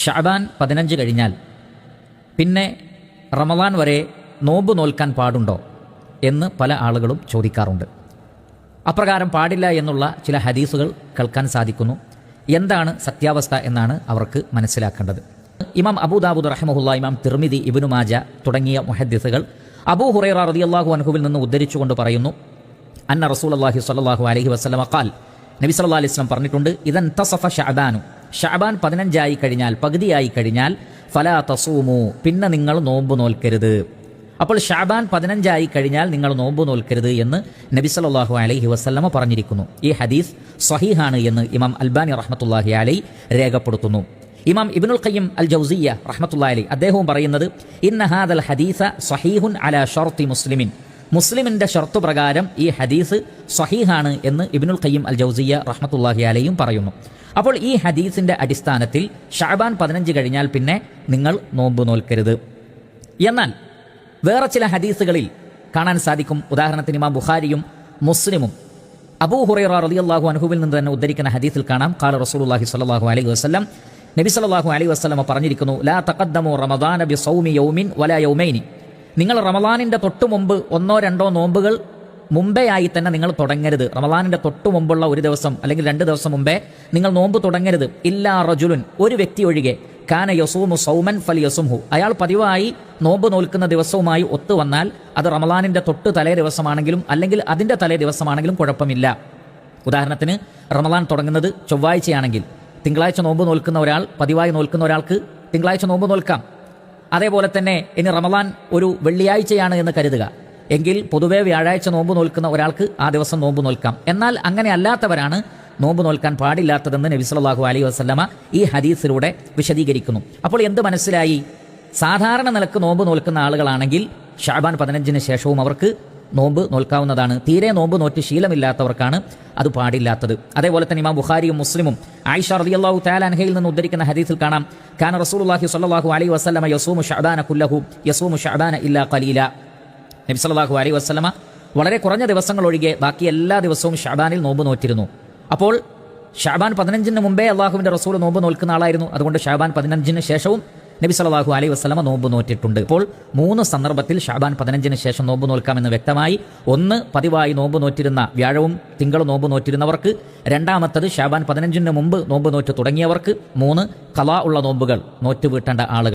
ഷഅബാൻ 15 കഴിഞ്ഞാൽ പിന്നെ റമളാൻ വരെ നോമ്പ് നോൽക്കാൻ പാടുണ്ടോ എന്ന് പല ആളുകളും ചോദിക്കാറുണ്ട്. അപ്രകാരം പാടില്ല എന്നുള്ള ചില ഹദീസുകൾ കേൾക്കാൻ സാധിക്കുന്നു. എന്താണ് സത്യാവസ്ഥ എന്നാണ് അവർക്ക് മനസ്സിലാക്കേണ്ടത്. ഇമാം അബൂ ദാവൂദ് റഹിമഹുല്ലാ, ഇമാം തിർമിദി, ഇബ്നു മാജ തുടങ്ങിയ മുഹദ്ദിസുകൾ അബൂ ഹുറൈറ റളിയല്ലാഹു അൻഹുവിൽ നിന്ന് ഉദ്ധരിച്ചുകൊണ്ട് പറയുന്നു, അന്ന റസൂലുള്ളാഹി സ്വല്ലല്ലാഹു അലൈഹി വസല്ലമ ഖാൽ, നബി സല്ലല്ലാഹു അലൈഹി വസല്ലം പറഞ്ഞിട്ടുണ്ട്, ഇദൻ തസഫ ഷഅബാനു, ഷഅബാൻ 15 കഴിഞ്ഞാൽ, പകുതിയായി കഴിഞ്ഞാൽ, ഫലാ തസൂമു, പിന്നെ നിങ്ങൾ നോമ്പ് നോൽക്കരുത്. അപ്പോൾ ഷഅബാൻ 15 കഴിഞ്ഞാൽ നിങ്ങൾ നോമ്പ് നോൽക്കരുത് എന്ന് നബി സല്ലല്ലാഹു അലൈഹി വസല്ലമ പറഞ്ഞിരിക്കുന്നു. ഈ ഹദീസ് സ്വഹീഹാണ് എന്ന് ഇമാം അൽബാനി റഹ്മത്തുള്ളാഹി അലൈഹി രേഖപ്പെടുത്തുന്നു. ഇമാം ഇബ്നുൽ ഖയ്യിം അൽ ജൗസിയ്യ റഹ്മത്തുള്ളാഹി അലൈഹി അദ്ദേഹവും പറയുന്നത്, ഇന്ന ഹാദൽ ഹദീസ സ്വഹീഹുൻ അലാ ഷർത്തി മുസ്ലിമിൻ, മുസ്ലിമിന്റെ ഷർത്ത് പ്രകാരം ഈ ഹദീസ് സ്വഹീഹാണ് എന്ന് ഇബ്നുൽ ഖയ്യിം അൽ ജൗസിയ്യ റഹ്മത്തുള്ളാഹി അലൈഹിയും പറയുന്നു. അപ്പോൾ ഈ ഹദീസിന്റെ അടിസ്ഥാനത്തിൽ ഷഅബാൻ 15 കഴിഞ്ഞാൽ പിന്നെ നിങ്ങൾ നോമ്പ് നോൽക്കരുത്. എന്നാൽ വേറെ ചില ഹദീസുകളിൽ കാണാൻ സാധിക്കും. ഉദാഹരണത്തിന് ഇമാം ബുഖാരിയും മുസ്ലിമും അബൂ ഹുറൈറ റളിയല്ലാഹു അൻഹുവിൽ നിന്ന് തന്നെ ഉദ്ധരിക്കുന്ന ഹദീസിൽ കാണാം, ഖാല റസൂലുള്ളാഹി സ്വല്ലല്ലാഹു അലൈഹി വസല്ലം, നബി സല്ലല്ലാഹു അലൈഹി വസല്ലം പറഞ്ഞിരിക്കുന്നു, ലാ തഖദ്ദമു റമദാന ബിസൗമി യൗമിൻ വലാ യൗമൈനി, നിങ്ങൾ റമളാനിന്റെ തൊട്ടു മുമ്പ് 1-2 നോമ്പുകൾ മുമ്പേ ആയി തന്നെ നിങ്ങൾ തുടങ്ങരുത്. റമളാനിന്റെ തൊട്ടു മുമ്പുള്ള ഒരു ദിവസം അല്ലെങ്കിൽ 2 ദിവസം മുമ്പേ നിങ്ങൾ നോമ്പ് തുടങ്ങരുത്. ഇല്ലാ റജുലുൻ, ഒരു വ്യക്തി ഒഴികെ, കാന യസൂമു സൗമൻ ഫലിയസുംഹു, അയാൾ പതിവായി നോമ്പ് നോൽക്കുന്ന ദിവസവുമായി ഒത്തുവന്നാൽ അത് റമളാനിന്റെ തൊട്ട് തലേ ദിവസമാണെങ്കിലും അല്ലെങ്കിൽ അതിന്റെ തലേ ദിവസമാണെങ്കിലും കുഴപ്പമില്ല. ഉദാഹരണത്തിന് റമളാൻ തുടങ്ങുന്നത് ചൊവ്വാഴ്ചയാണെങ്കിൽ തിങ്കളാഴ്ച നോമ്പ് നോൽക്കുന്ന ഒരാൾ, പതിവായി നോൽക്കുന്ന ഒരാൾക്ക് തിങ്കളാഴ്ച നോമ്പ് നോൽക്കാം. അതേപോലെ തന്നെ ഇനി റമളാൻ ഒരു വെള്ളിയാഴ്ചയാണ് എന്ന് കരുതുക, എങ്കിൽ പൊതുവെ വ്യാഴാഴ്ച നോമ്പ് നോൽക്കുന്ന ഒരാൾക്ക് ആ ദിവസം നോമ്പ് നോൽക്കാം. എന്നാൽ അങ്ങനെ അല്ലാത്തവരാണ് നോമ്പ് നോൽക്കാൻ പാടില്ലാത്തതെന്ന് നബി സല്ലല്ലാഹു അലൈഹി വസല്ലമ ഈ ഹദീസിലൂടെ വിശദീകരിക്കുന്നു. അപ്പോൾ എന്ത് മനസ്സിലായി? സാധാരണ നിലക്ക് നോമ്പ് നോൽക്കുന്ന ആളുകളാണെങ്കിൽ ഷഅബാൻ 15 ശേഷവും അവർക്ക് നോമ്പ് നോൽക്കാവുന്നതാണ്. തീരെ നോമ്പ് നോറ്റ് ശീലമില്ലാത്തവർക്കാണ് അത് പാടില്ലാത്തത്. അതേപോലെ തന്നെ ഇമാം ബുഖാരിയും മുസ്ലിമും ആയിഷ റളിയല്ലാഹു തആല അൻഹയിൽ നിന്ന് ഉദ്ധരിക്കുന്ന ഹദീസിൽ കാണാം, കാന റസൂലുള്ളാഹി സ്വല്ലല്ലാഹു അലൈഹി വസല്ലമ യസൂമു ഷഅബാന കുല്ലഹു യസൂമു ഷഅബാന ഇല്ലാ ഖലീല, നബി സല്ലല്ലാഹു അലൈഹി വസല്ലമ വളരെ കുറഞ്ഞ ദിവസങ്ങൾ ഒഴികെ ബാക്കി എല്ലാ ദിവസവും ഷഅബാനിൽ നോമ്പ് നോറ്റിരുന്നു. അപ്പോൾ ഷഅബാൻ 15 മുമ്പേ അള്ളാഹുവിന്റെ റസൂൽ നോമ്പ് നോൽക്കുന്ന ആളായിരുന്നു. അതുകൊണ്ട് ഷഅബാൻ 15 ശേഷവും നബി സല്ലല്ലാഹു അലൈഹി വസല്ലമ നോമ്പ് നോറ്റിട്ടുണ്ട്. ഇപ്പോൾ 3 സന്ദർഭത്തിൽ ഷഅബാൻ 15 ശേഷം നോമ്പ് നോൽക്കാമെന്ന് വ്യക്തമായി. ഒന്ന്, പതിവായി നോമ്പ് നോറ്റിരുന്ന, വ്യാഴവും തിങ്കളും നോമ്പ് നോറ്റിരുന്നവർക്ക്. രണ്ടാമത്തത് ഷഅബാൻ 15 മുമ്പ് നോമ്പ് നോറ്റ് തുടങ്ങിയവർക്ക്. 3, ഖളാ ഉള്ള നോമ്പുകൾ നോറ്റ് വീട്ടേണ്ട ആളുകൾ.